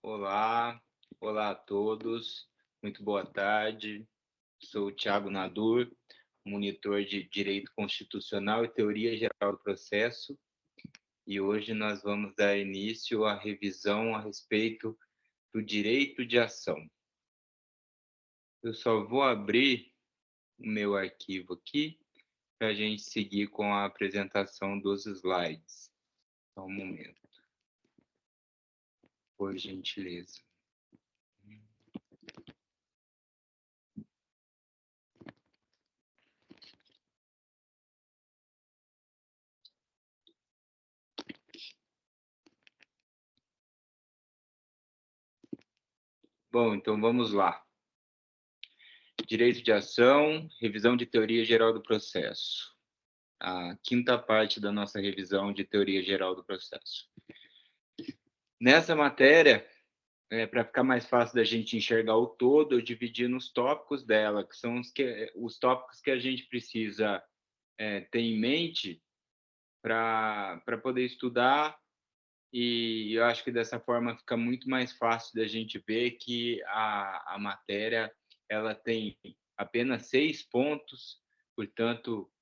Olá, olá a todos, muito boa tarde. Sou o Thiago Nadur, monitor de Direito Constitucional e Teoria Geral do Processo, e hoje nós vamos dar início à revisão a respeito do direito de ação. Eu só vou abrir o meu arquivo aqui para a gente seguir com a apresentação dos slides. Só um momento, por gentileza. Bom, então vamos lá. Direito de ação, revisão de teoria geral do processo. A quinta parte da nossa revisão de teoria geral do processo. Nessa matéria, para ficar mais fácil da gente enxergar o todo, eu dividi nos tópicos dela, que são os tópicos que a gente precisa ter em mente para poder estudar, e eu acho que dessa forma fica muito mais fácil da gente ver que a matéria ela tem apenas 6 pontos, portanto,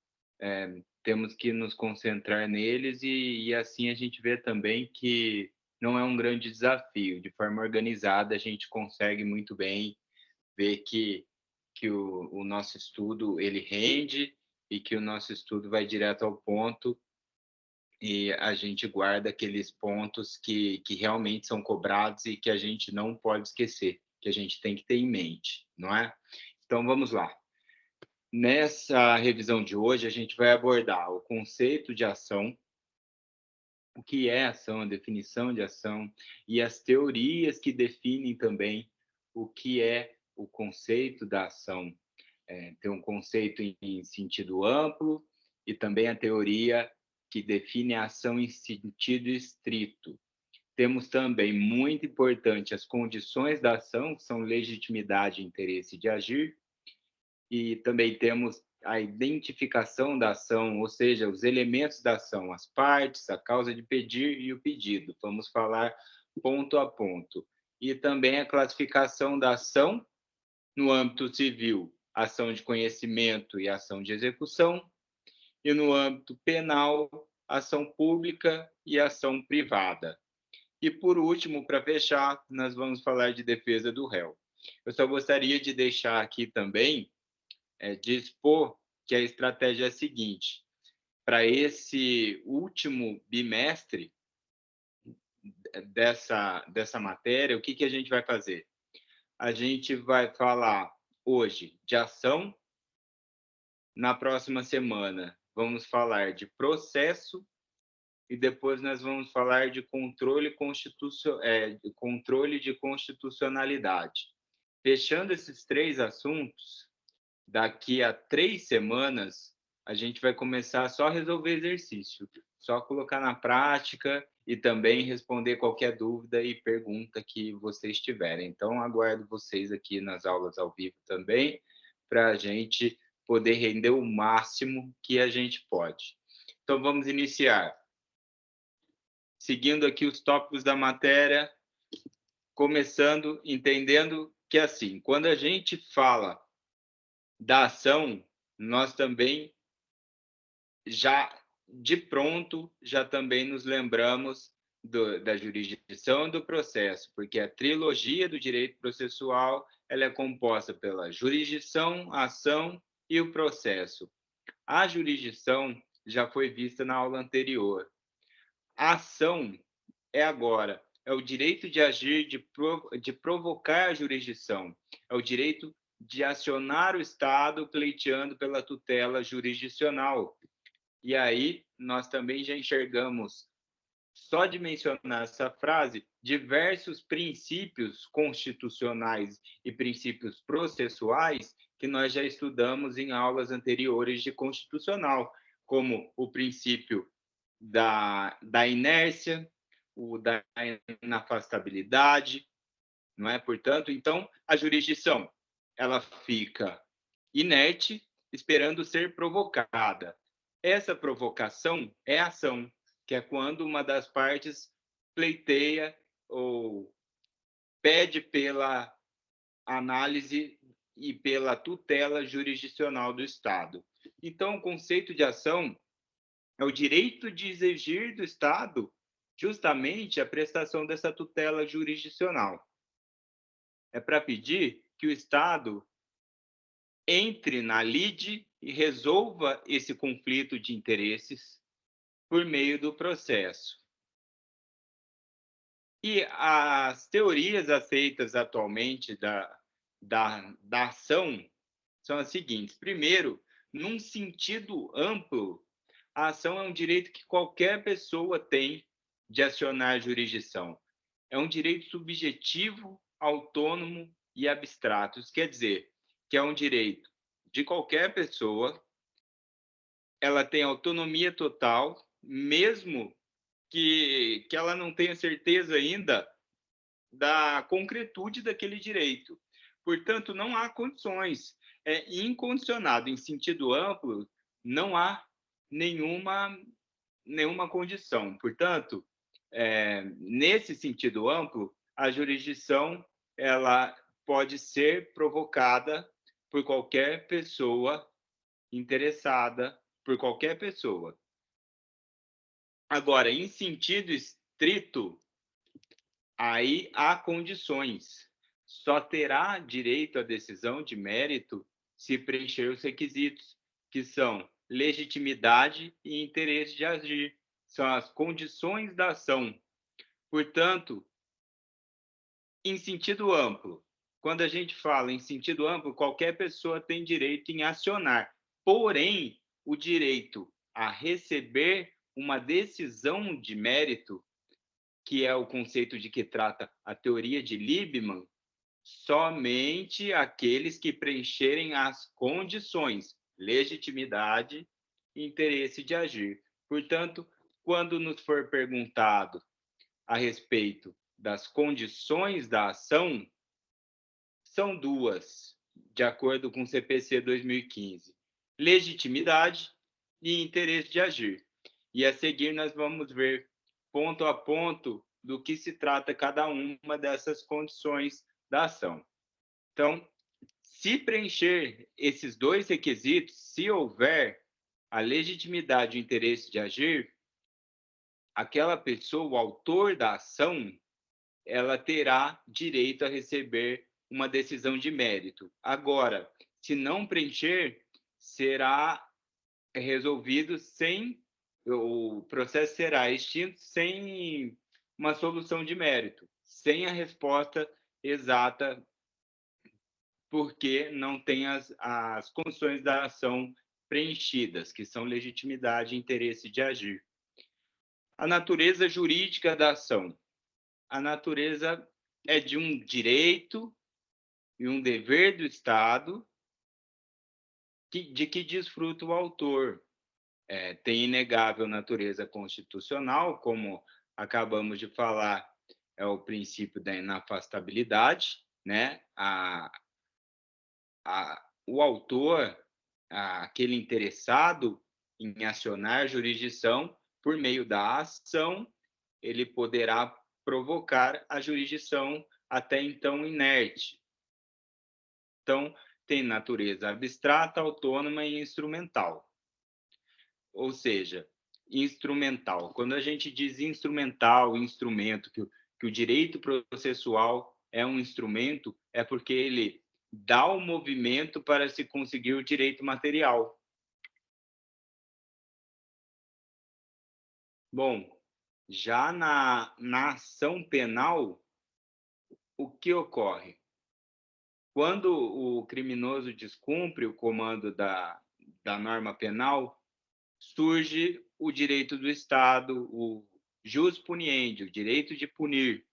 temos que nos concentrar neles e assim a gente vê também que não é um grande desafio. De forma organizada, a gente consegue muito bem ver que o nosso estudo ele rende e que o nosso estudo vai direto ao ponto e a gente guarda aqueles pontos que realmente são cobrados e que a gente não pode esquecer, que a gente tem que ter em mente, não é? Então, vamos lá. Nessa revisão de hoje, a gente vai abordar o conceito de ação, o que é ação, a definição de ação e as teorias que definem também o que é o conceito da ação. Tem um conceito em sentido amplo e também a teoria que define a ação em sentido estrito. Temos também, muito importante, as condições da ação, que são legitimidade e interesse de agir, e também temos a identificação da ação, ou seja, os elementos da ação, as partes, a causa de pedir e o pedido. Vamos falar ponto a ponto. E também a classificação da ação no âmbito civil, ação de conhecimento e ação de execução, e no âmbito penal, ação pública e ação privada. E por último, para fechar, nós vamos falar de defesa do réu. Eu só gostaria de deixar aqui também de expor que a estratégia é a seguinte: para esse último bimestre dessa matéria, o que a gente vai fazer? A gente vai falar hoje de ação, na próxima semana vamos falar de processo e depois nós vamos falar de controle de constitucionalidade. Fechando esses 3 assuntos, daqui a 3 semanas, a gente vai começar só a resolver exercício, só colocar na prática e também responder qualquer dúvida e pergunta que vocês tiverem. Então, aguardo vocês aqui nas aulas ao vivo também, para a gente poder render o máximo que a gente pode. Então, vamos iniciar. Seguindo aqui os tópicos da matéria, começando entendendo que, assim, quando a gente fala da ação, nós também já de pronto já também nos lembramos da jurisdição e do processo, porque a trilogia do direito processual ela é composta pela jurisdição, a ação e o processo. A jurisdição já foi vista na aula anterior. A ação é agora, é o direito de agir, de provocar a jurisdição, é o direito de acionar o Estado pleiteando pela tutela jurisdicional. E aí, nós também já enxergamos, só de mencionar essa frase, diversos princípios constitucionais e princípios processuais que nós já estudamos em aulas anteriores de constitucional, como o princípio da inércia, o da inafastabilidade, não é? Portanto, então, a jurisdição, ela fica inerte, esperando ser provocada. Essa provocação é ação, que é quando uma das partes pleiteia ou pede pela análise e pela tutela jurisdicional do Estado. Então, o conceito de ação é o direito de exigir do Estado justamente a prestação dessa tutela jurisdicional. É para pedir que o Estado entre na lide e resolva esse conflito de interesses por meio do processo. E as teorias aceitas atualmente da ação são as seguintes. Primeiro, num sentido amplo, a ação é um direito que qualquer pessoa tem de acionar a jurisdição. É um direito subjetivo, autônomo e abstrato. Isso quer dizer que é um direito de qualquer pessoa, ela tem autonomia total, mesmo que ela não tenha certeza ainda da concretude daquele direito. Portanto, não há condições. É incondicionado em sentido amplo, não há nenhuma condição. Portanto, nesse sentido amplo, a jurisdição ela pode ser provocada por qualquer pessoa interessada, por qualquer pessoa. Agora, em sentido estrito, aí há condições. Só terá direito à decisão de mérito se preencher os requisitos, que são legitimidade e interesse de agir. São as condições da ação. Portanto, em sentido amplo, quando a gente fala em sentido amplo, qualquer pessoa tem direito em acionar. Porém, o direito a receber uma decisão de mérito, que é o conceito de que trata a teoria de Liebman, somente aqueles que preencherem as condições, legitimidade e interesse de agir. Portanto, quando nos for perguntado a respeito das condições da ação, são duas, de acordo com o CPC 2015: legitimidade e interesse de agir. E a seguir nós vamos ver ponto a ponto do que se trata cada uma dessas condições da ação. Então, se preencher esses dois requisitos, se houver a legitimidade e o interesse de agir, aquela pessoa, o autor da ação, ela terá direito a receber uma decisão de mérito. Agora, se não preencher, será resolvido sem, o processo será extinto sem uma solução de mérito, sem a resposta exata, porque não tem as condições da ação preenchidas, que são legitimidade e interesse de agir. A natureza jurídica da ação. A natureza é de um direito e um dever do Estado de que desfruta o autor. Tem inegável natureza constitucional, como acabamos de falar, é o princípio da inafastabilidade, né? O autor, aquele interessado em acionar jurisdição, por meio da ação, ele poderá provocar a jurisdição até então inerte. Então, tem natureza abstrata, autônoma e instrumental. Ou seja, instrumental. Quando a gente diz instrumental, instrumento, que o direito processual é um instrumento, é porque ele dá o movimento para se conseguir o direito material. Bom, já na ação penal, o que ocorre? Quando o criminoso descumpre o comando da norma penal, surge o direito do Estado, o jus puniendi, o direito de punir.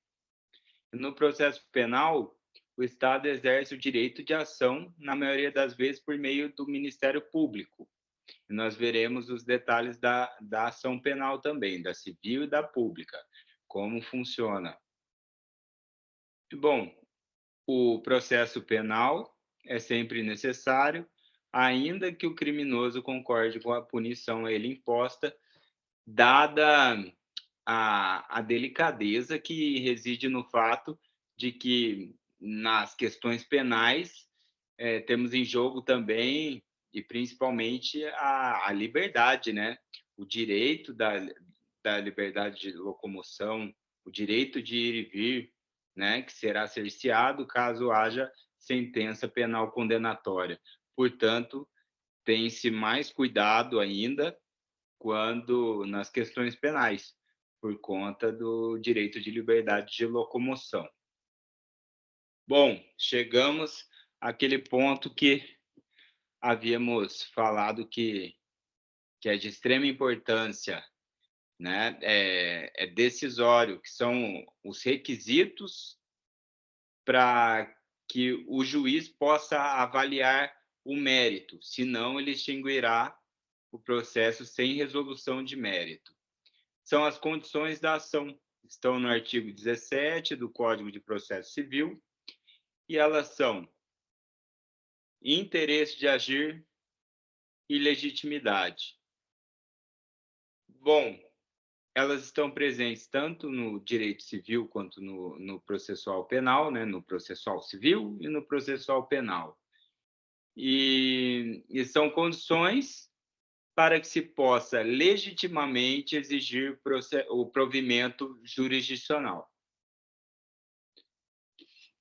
No processo penal, o Estado exerce o direito de ação, na maioria das vezes, por meio do Ministério Público. E nós veremos os detalhes da ação penal também, da civil e da pública, como funciona. Bom, o processo penal é sempre necessário, ainda que o criminoso concorde com a punição a ele imposta, dada a delicadeza que reside no fato de que nas questões penais temos em jogo também, e principalmente, a liberdade, né? O direito da liberdade de locomoção, o direito de ir e vir, né? Que será cerceado caso haja sentença penal condenatória. Portanto, tem-se mais cuidado ainda quando nas questões penais, por conta do direito de liberdade de locomoção. Bom, chegamos àquele ponto que havíamos falado que é de extrema importância, né? É decisório, que são os requisitos para que o juiz possa avaliar o mérito, senão ele extinguirá o processo sem resolução de mérito. São as condições da ação, estão no artigo 17 do Código de Processo Civil, e elas são interesse de agir e legitimidade. Bom, elas estão presentes tanto no direito civil quanto no processual penal, né? No processual civil e no processual penal. E são condições para que se possa legitimamente exigir o provimento jurisdicional.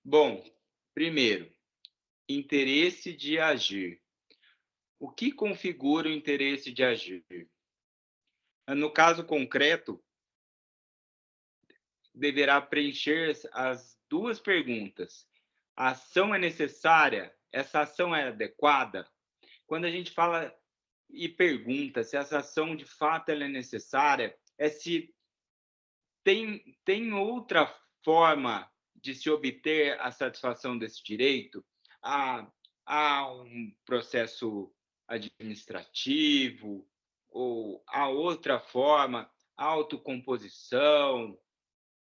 Bom, primeiro, interesse de agir. O que configura o interesse de agir? No caso concreto, deverá preencher as duas perguntas. A ação é necessária? Essa ação é adequada? Quando a gente fala e pergunta se essa ação de fato ela é necessária, é se tem outra forma de se obter a satisfação desse direito? Há um processo administrativo ou há outra forma, autocomposição,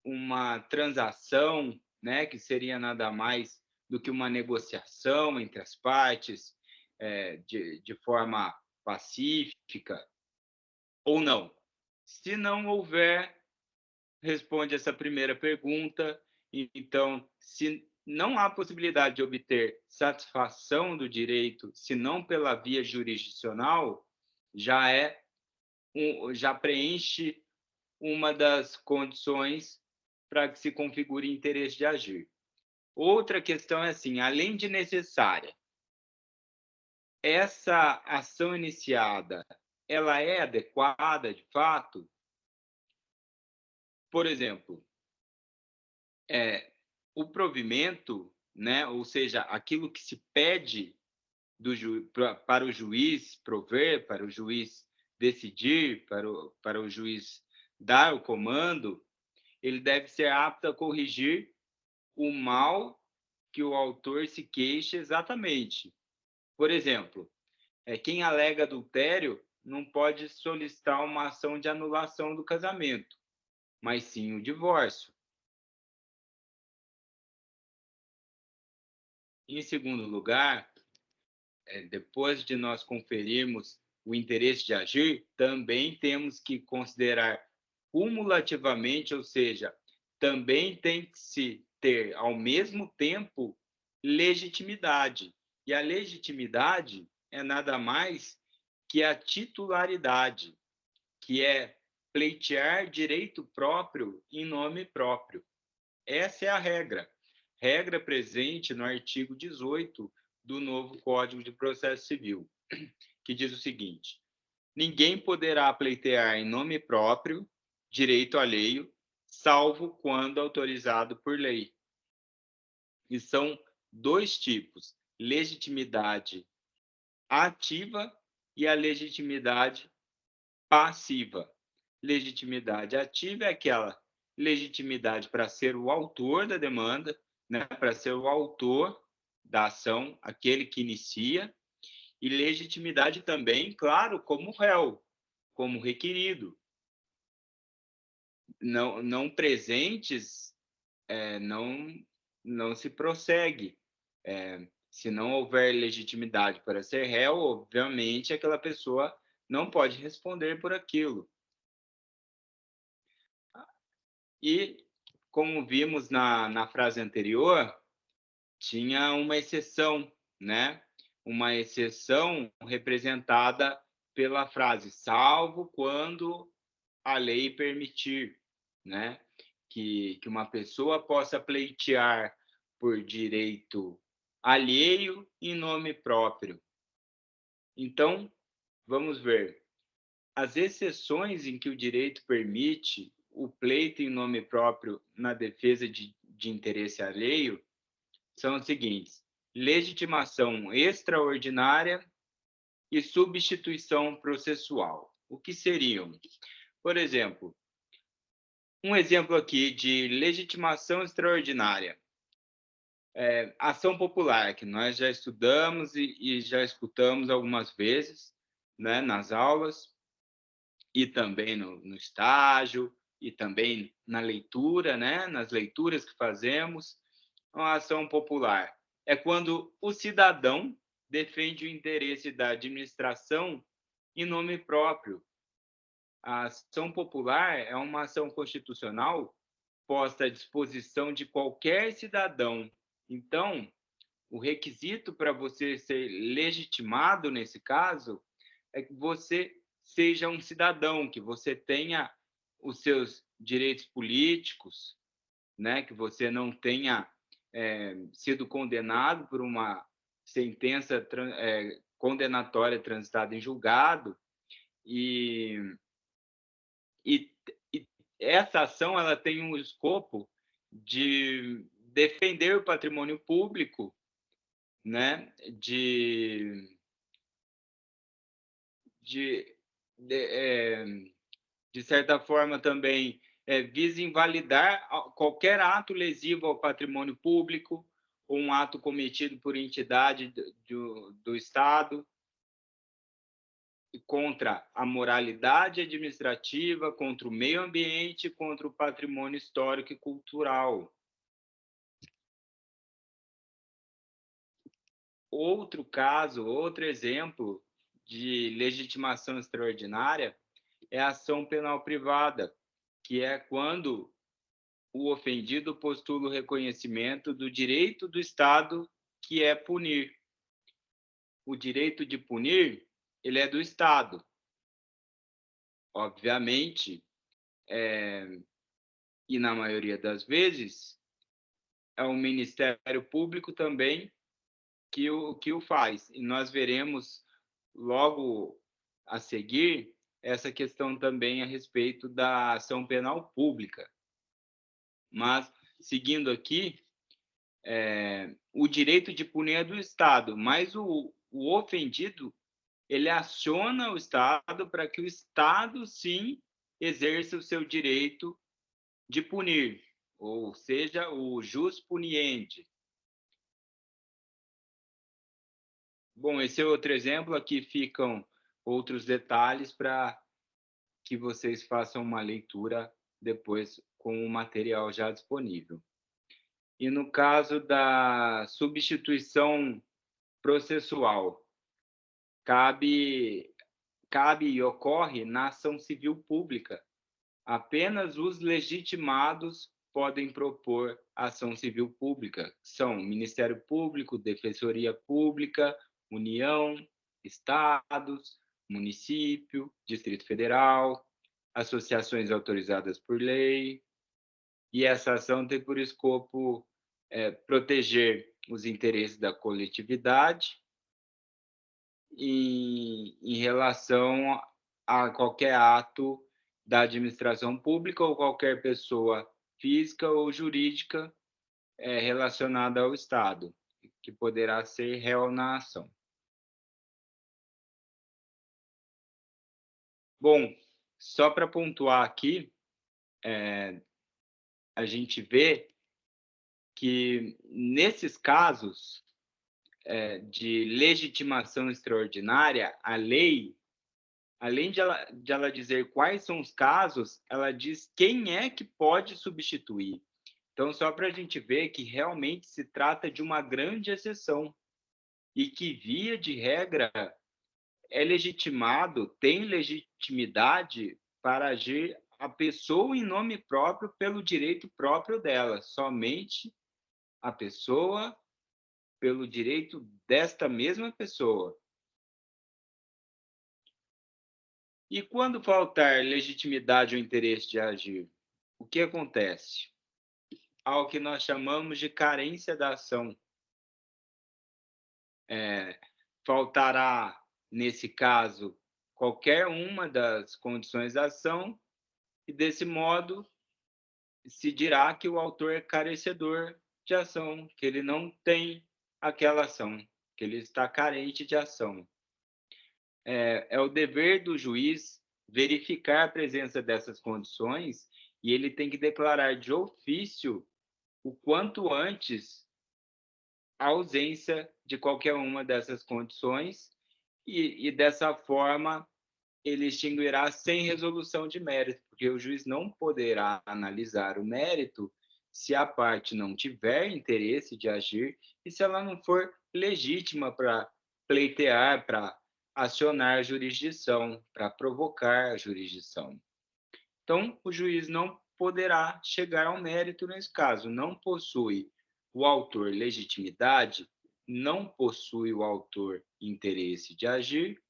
uma transação, né, que seria nada mais do que uma negociação entre as partes, de forma pacífica, ou não? Se não houver, responde essa primeira pergunta. Então, se não há possibilidade de obter satisfação do direito, se não pela via jurisdicional, já preenche uma das condições para que se configure interesse de agir. Outra questão é assim, além de necessária, essa ação iniciada, ela é adequada de fato? Por exemplo, o provimento, né, ou seja, aquilo que se pede para o juiz prover, para o juiz decidir, para o juiz dar o comando, ele deve ser apto a corrigir o mal que o autor se queixa exatamente. Por exemplo, quem alega adultério não pode solicitar uma ação de anulação do casamento, mas sim o divórcio. Em segundo lugar, depois de nós conferirmos o interesse de agir, também temos que considerar cumulativamente, ou seja, também tem que se ter, ao mesmo tempo, legitimidade. E a legitimidade é nada mais que a titularidade, que é pleitear direito próprio em nome próprio. Essa é a regra presente no artigo 18 do novo Código de Processo Civil, que diz o seguinte: ninguém poderá pleitear em nome próprio direito alheio, salvo quando autorizado por lei. E são dois tipos: legitimidade ativa e a legitimidade passiva. Legitimidade ativa é aquela legitimidade para ser o autor da demanda, né, para ser o autor da ação, aquele que inicia, e legitimidade também, claro, como réu, como requerido. Não presentes, não se prossegue. Se não houver legitimidade para ser réu, obviamente aquela pessoa não pode responder por aquilo. E como vimos na frase anterior, tinha uma exceção, né? Uma exceção representada pela frase salvo quando a lei permitir, né? Que uma pessoa possa pleitear por direito alheio em nome próprio. Então, vamos ver. As exceções em que o direito permite o pleito em nome próprio na defesa de interesse alheio são as seguintes: legitimação extraordinária e substituição processual. O que seriam? Por exemplo, um exemplo aqui de legitimação extraordinária. Ação popular, que nós já estudamos e já escutamos algumas vezes, né, nas aulas, e também no estágio, e também na leitura, né, nas leituras que fazemos. Uma ação popular é quando o cidadão defende o interesse da administração em nome próprio. A ação popular é uma ação constitucional posta à disposição de qualquer cidadão. Então, o requisito para você ser legitimado nesse caso é que você seja um cidadão, que você tenha os seus direitos políticos, né? Que você não tenha sido condenado por uma sentença condenatória transitada em julgado, e, e, e essa ação ela tem um escopo de defender o patrimônio público, né? De, de certa forma também visa invalidar qualquer ato lesivo ao patrimônio público ou um ato cometido por entidade do Estado contra a moralidade administrativa, contra o meio ambiente, contra o patrimônio histórico e cultural. Outro caso, outro exemplo de legitimação extraordinária é a ação penal privada, que é quando o ofendido postula o reconhecimento do direito do Estado, que é punir. O direito de punir, ele é do Estado. Obviamente, e na maioria das vezes, é o Ministério Público também que o faz. E nós veremos logo a seguir essa questão também a respeito da ação penal pública. Mas, seguindo aqui, o direito de punir é do Estado, mas o ofendido ele aciona o Estado para que o Estado, sim, exerça o seu direito de punir, ou seja, o jus puniendi. Bom, esse é outro exemplo. Aqui ficam outros detalhes para que vocês façam uma leitura depois com o material já disponível. E no caso da substituição processual, cabe e ocorre na ação civil pública. Apenas os legitimados podem propor ação civil pública. São Ministério Público, Defensoria Pública, União, Estados, município, Distrito Federal, associações autorizadas por lei. E essa ação tem por escopo proteger os interesses da coletividade em relação a qualquer ato da administração pública ou qualquer pessoa física ou jurídica relacionada ao Estado, que poderá ser réu na ação. Bom, só para pontuar aqui, a gente vê que nesses casos de legitimação extraordinária, a lei, além de ela dizer quais são os casos, ela diz quem é que pode substituir. Então, só para a gente ver que realmente se trata de uma grande exceção e que, via de regra, é legitimado, tem legitimidade para agir a pessoa em nome próprio pelo direito próprio dela, somente a pessoa pelo direito desta mesma pessoa. E quando faltar legitimidade ou interesse de agir, o que acontece? Ao que nós chamamos de carência da ação. Faltará, nesse caso, qualquer uma das condições da ação, e desse modo se dirá que o autor é carecedor de ação, que ele não tem aquela ação, que ele está carente de ação. É o dever do juiz verificar a presença dessas condições e ele tem que declarar de ofício o quanto antes a ausência de qualquer uma dessas condições e dessa forma ele extinguirá sem resolução de mérito, porque o juiz não poderá analisar o mérito se a parte não tiver interesse de agir e se ela não for legítima para pleitear, para acionar a jurisdição, para provocar a jurisdição. Então, o juiz não poderá chegar ao mérito nesse caso. Não possui o autor legitimidade, não possui o autor interesse de agir,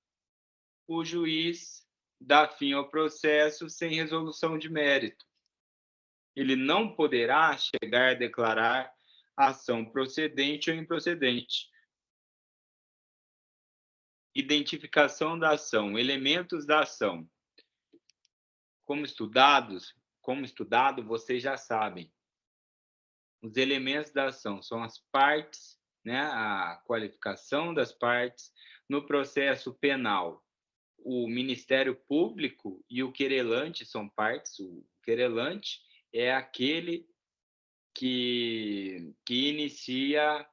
o juiz dá fim ao processo sem resolução de mérito. Ele não poderá chegar a declarar ação procedente ou improcedente. Identificação da ação, elementos da ação. Como estudado, vocês já sabem. Os elementos da ação são as partes, né, a qualificação das partes. No processo penal, o Ministério Público e o querelante são partes. O querelante é aquele que inicia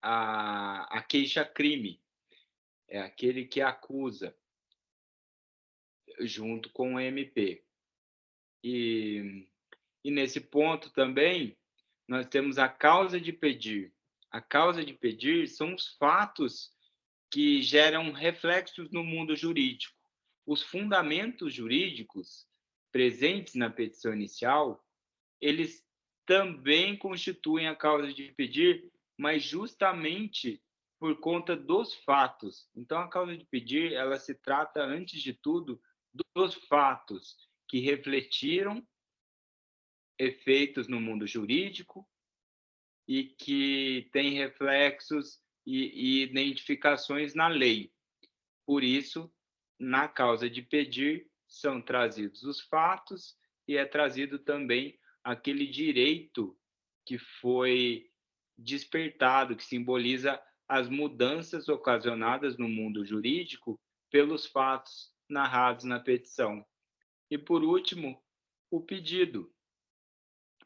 a queixa-crime, é aquele que acusa, junto com o MP. E nesse ponto também, nós temos a causa de pedir. A causa de pedir são os fatos que geram reflexos no mundo jurídico. Os fundamentos jurídicos presentes na petição inicial, eles também constituem a causa de pedir, mas justamente por conta dos fatos. Então, a causa de pedir, ela se trata, antes de tudo, dos fatos que refletiram efeitos no mundo jurídico e que têm reflexos e identificações na lei. Por isso, na causa de pedir, são trazidos os fatos e é trazido também aquele direito que foi despertado, que simboliza as mudanças ocasionadas no mundo jurídico pelos fatos narrados na petição. E, por último, o pedido.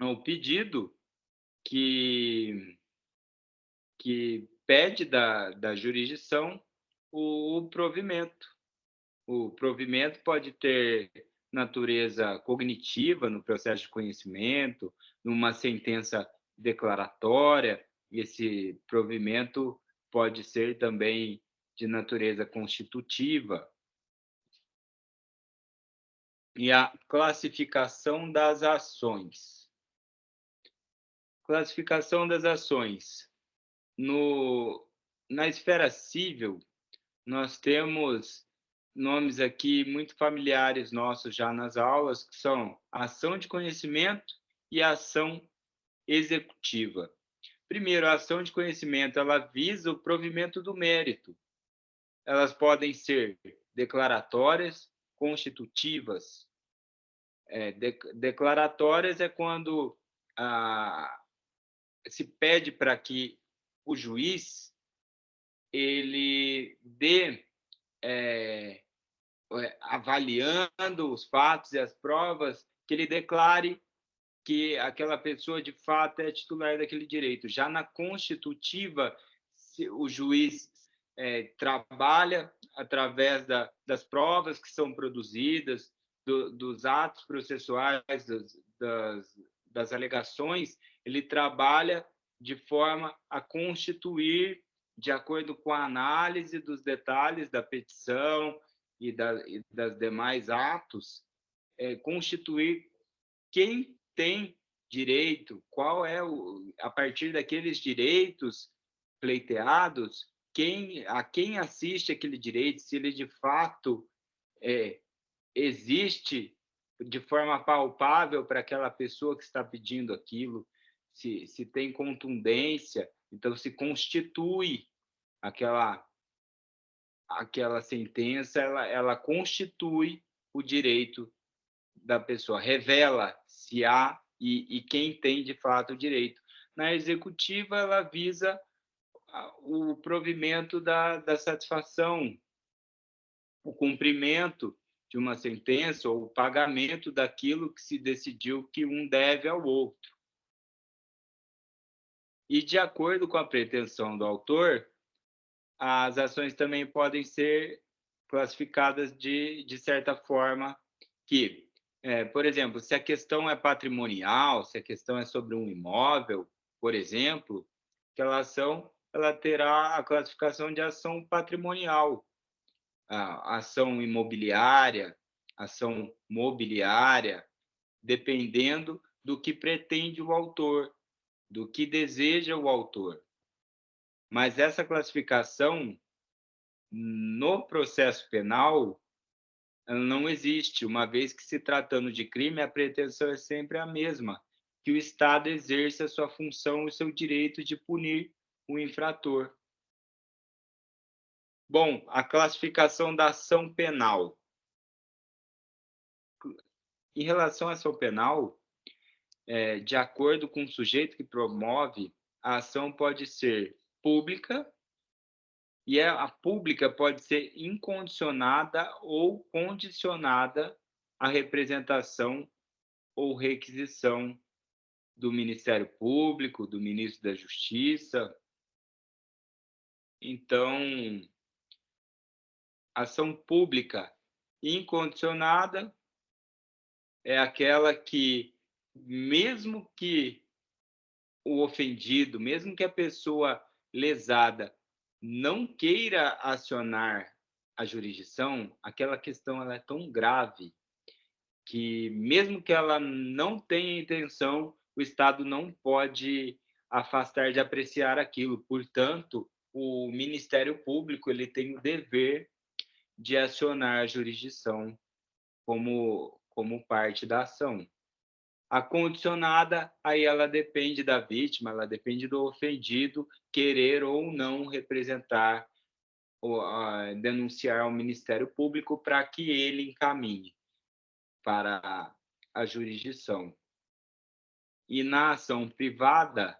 O pedido que pede da jurisdição o provimento. O provimento pode ter natureza cognitiva no processo de conhecimento, numa sentença declaratória. Esse provimento pode ser também de natureza constitutiva. E a classificação das ações. Classificação das ações. Na esfera civil, nós temos nomes aqui muito familiares nossos já nas aulas, que são a ação de conhecimento e a ação executiva. Primeiro, a ação de conhecimento, ela visa o provimento do mérito. Elas podem ser declaratórias, constitutivas. Declaratórias é quando se pede para que o juiz ele dê, avaliando os fatos e as provas, que ele declare que aquela pessoa de fato é titular daquele direito. Já na constitutiva, o juiz trabalha através das provas que são produzidas, dos atos processuais, das alegações, ele trabalha de forma a constituir, de acordo com a análise dos detalhes da petição e das demais atos, constituir quem tem direito, qual é a partir daqueles direitos pleiteados, a quem assiste aquele direito, se ele de fato existe de forma palpável para aquela pessoa que está pedindo aquilo, se tem contundência, então se constitui aquela sentença, ela constitui o direito da pessoa, revela se há e quem tem de fato o direito. Na executiva, ela visa o provimento da satisfação, o cumprimento de uma sentença ou o pagamento daquilo que se decidiu que um deve ao outro. E, de acordo com a pretensão do autor, as ações também podem ser classificadas de certa forma que, por exemplo, se a questão é patrimonial, se a questão é sobre um imóvel, por exemplo, aquela ação ela terá a classificação de ação patrimonial, a ação imobiliária, ação mobiliária, dependendo do que pretende o autor, do que deseja o autor. Mas essa classificação, no processo penal, não existe, uma vez que, se tratando de crime, a pretensão é sempre a mesma, que o Estado exerça a sua função e o seu direito de punir o infrator. Bom, a classificação da ação penal. Em relação à ação penal, de acordo com o sujeito que promove, a ação pode ser pública, e a pública pode ser incondicionada ou condicionada à representação ou requisição do Ministério Público, do Ministro da Justiça. Então, ação pública incondicionada é aquela que, mesmo que o ofendido, mesmo que a pessoa lesada não queira acionar a jurisdição, aquela questão ela é tão grave que, mesmo que ela não tenha intenção, o Estado não pode afastar de apreciar aquilo. Portanto, o Ministério Público ele tem o dever de acionar a jurisdição como parte da ação. A condicionada, aí ela depende da vítima, ela depende do ofendido querer ou não representar ou denunciar ao Ministério Público para que ele encaminhe para a jurisdição. E na ação privada,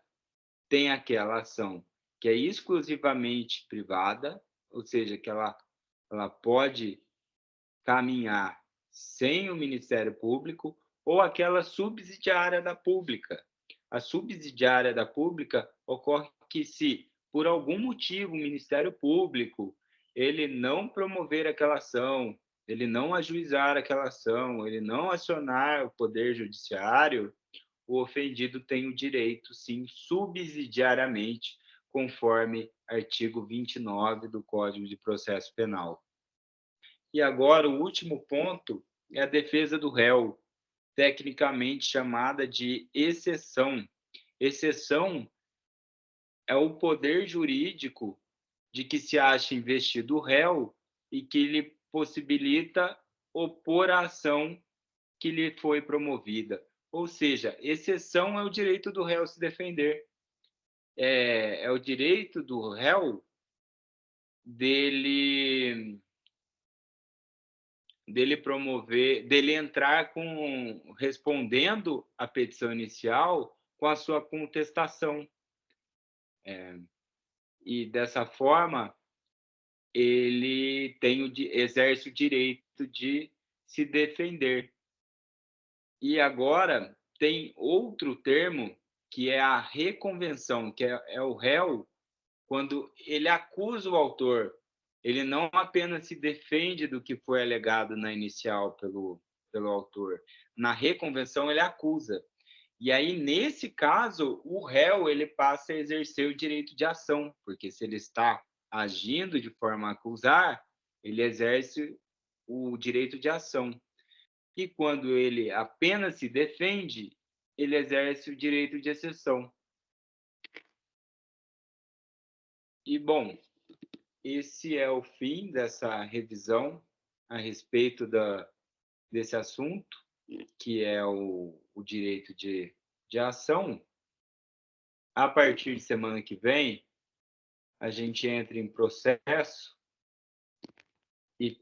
tem aquela ação que é exclusivamente privada, ou seja, que ela pode caminhar sem o Ministério Público, ou aquela subsidiária da pública. A subsidiária da pública ocorre que, se por algum motivo o Ministério Público ele não promover aquela ação, ele não ajuizar aquela ação, ele não acionar o Poder Judiciário, o ofendido tem o direito, sim, subsidiariamente, conforme artigo 29 do Código de Processo Penal. E agora, o último ponto é a defesa do réu, tecnicamente chamada de exceção. Exceção é o poder jurídico de que se acha investido o réu e que lhe possibilita opor a ação que lhe foi promovida. Ou seja, exceção é o direito do réu se defender. É o direito do réu dele promover, dele entrar respondendo à petição inicial com a sua contestação. E dessa forma, ele exerce o direito de se defender. E agora tem outro termo, que é a reconvenção, que é o réu, quando ele acusa o autor, ele não apenas se defende do que foi alegado na inicial pelo autor. Na reconvenção, ele acusa. E aí, nesse caso, o réu ele passa a exercer o direito de ação, porque, se ele está agindo de forma a acusar, ele exerce o direito de ação. e quando ele apenas se defende, ele exerce o direito de exceção. E, bom, esse é o fim dessa revisão a respeito desse assunto, que é o direito de ação. A partir de semana que vem, a gente entra em processo, e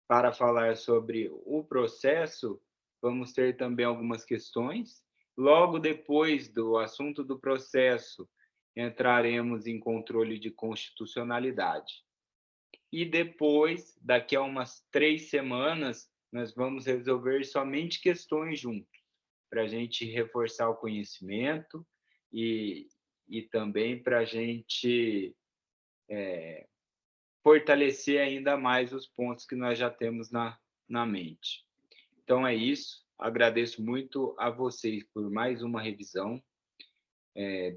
para falar sobre o processo, vamos ter também algumas questões. Logo depois do assunto do processo, entraremos em controle de constitucionalidade. E depois, daqui a umas 3 semanas, nós vamos resolver somente questões juntos, para a gente reforçar o conhecimento e também para a gente fortalecer ainda mais os pontos que nós já temos na mente. Então é isso. Agradeço muito a vocês por mais uma revisão.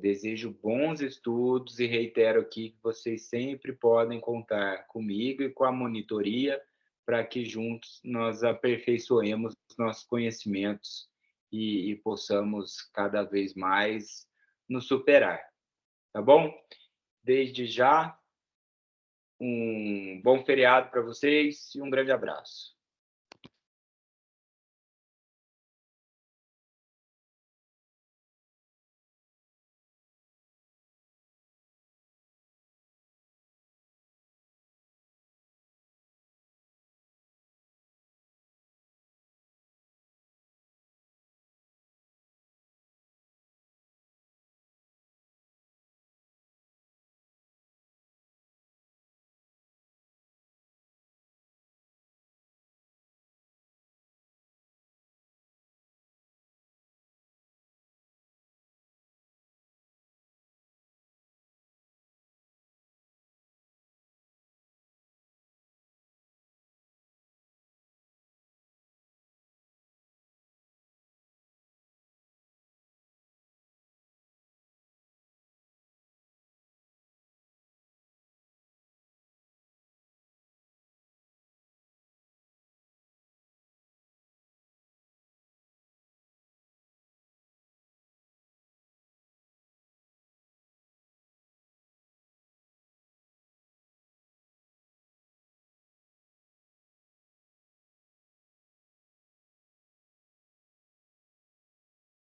Desejo bons estudos e reitero aqui que vocês sempre podem contar comigo e com a monitoria para que juntos nós aperfeiçoemos nossos conhecimentos e possamos cada vez mais nos superar. Tá bom? Desde já, um bom feriado para vocês e um grande abraço.